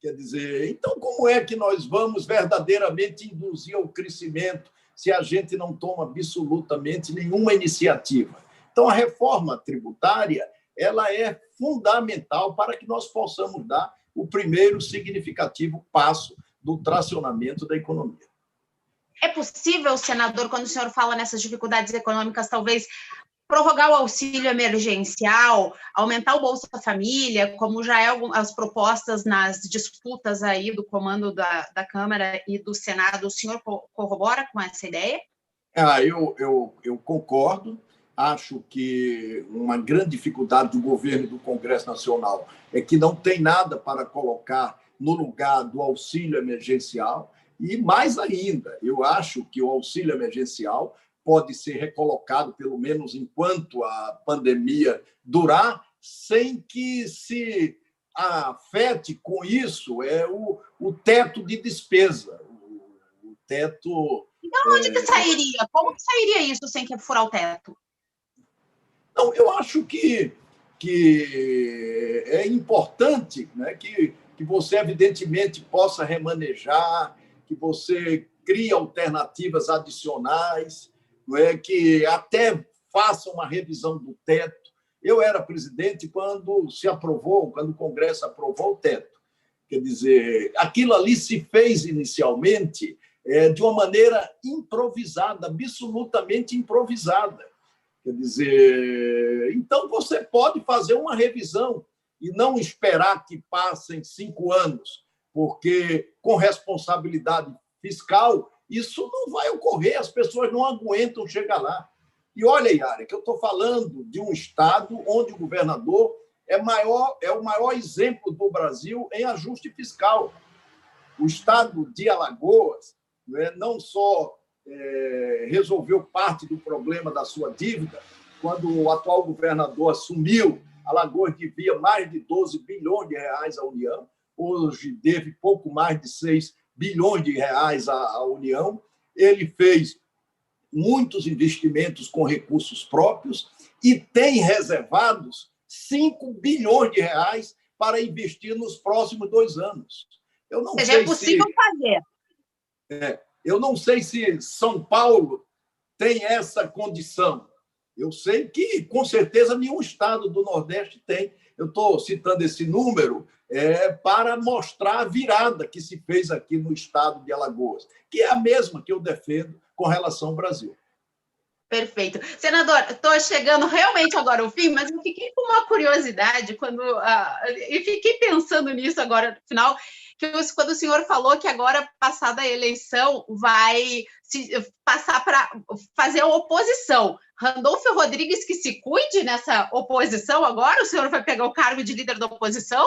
Quer dizer, então, como é que nós vamos verdadeiramente induzir ao crescimento se a gente não toma absolutamente nenhuma iniciativa? Então, a reforma tributária ela é fundamental para que nós possamos dar o primeiro significativo passo do tracionamento da economia. É possível, senador, quando o senhor fala nessas dificuldades econômicas, talvez prorrogar o auxílio emergencial, aumentar o Bolsa Família, como já é as propostas nas disputas aí do comando da Câmara e do Senado? O senhor corrobora com essa ideia? Eu concordo. Acho que uma grande dificuldade do governo e do Congresso Nacional é que não tem nada para colocar no lugar do auxílio emergencial. E, mais ainda, eu acho que o auxílio emergencial pode ser recolocado, pelo menos enquanto a pandemia durar, sem que se afete com isso o teto de despesa. O teto... Então, onde que sairia? Como que sairia isso sem que furar o teto? Não, eu acho que é importante, né, que você, evidentemente, possa remanejar, que você crie alternativas adicionais, não é, que até faça uma revisão do teto. Eu era presidente quando o Congresso aprovou o teto. Quer dizer, aquilo ali se fez inicialmente de uma maneira improvisada, absolutamente improvisada. Quer dizer, então você pode fazer uma revisão e não esperar que passem 5 anos, porque com responsabilidade fiscal isso não vai ocorrer, as pessoas não aguentam chegar lá. E olha, Yara, que eu estou falando de um estado onde o governador é o maior exemplo do Brasil em ajuste fiscal. O estado de Alagoas, né, não só resolveu parte do problema da sua dívida. Quando o atual governador assumiu, Alagoas devia mais de 12 bilhões de reais à União, hoje deve pouco mais de 6 bilhões de reais à União. Ele fez muitos investimentos com recursos próprios e tem reservados 5 bilhões de reais para investir nos próximos 2 anos. Eu não sei é possível fazer. Eu não sei se São Paulo tem essa condição. Eu sei que, com certeza, nenhum estado do Nordeste tem. Eu estou citando esse número para mostrar a virada que se fez aqui no estado de Alagoas, que é a mesma que eu defendo com relação ao Brasil. Perfeito. Senador, estou chegando realmente agora ao fim, mas eu fiquei com uma curiosidade e fiquei pensando nisso agora no final, quando o senhor falou que agora, passada a eleição, vai passar para fazer a oposição. Randolfo Rodrigues que se cuide nessa oposição agora? O senhor vai pegar o cargo de líder da oposição?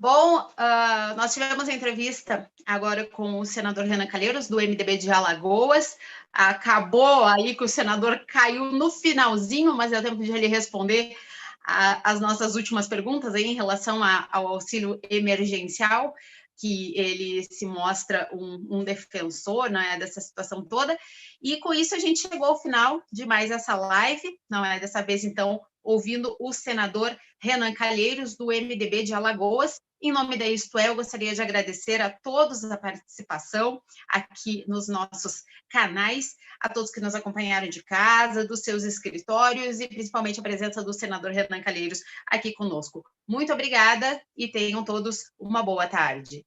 Bom, nós tivemos a entrevista agora com o senador Renan Calheiros, do MDB de Alagoas. Acabou aí que o senador caiu no finalzinho, mas deu tempo de ele responder as nossas últimas perguntas aí em relação ao auxílio emergencial, que ele se mostra um defensor, né, dessa situação toda. E com isso a gente chegou ao final de mais essa live, não é dessa vez, então, ouvindo o senador Renan Calheiros, do MDB de Alagoas. Em nome da Isto É, eu gostaria de agradecer a todos a participação aqui nos nossos canais, a todos que nos acompanharam de casa, dos seus escritórios e principalmente a presença do senador Renan Calheiros aqui conosco. Muito obrigada e tenham todos uma boa tarde.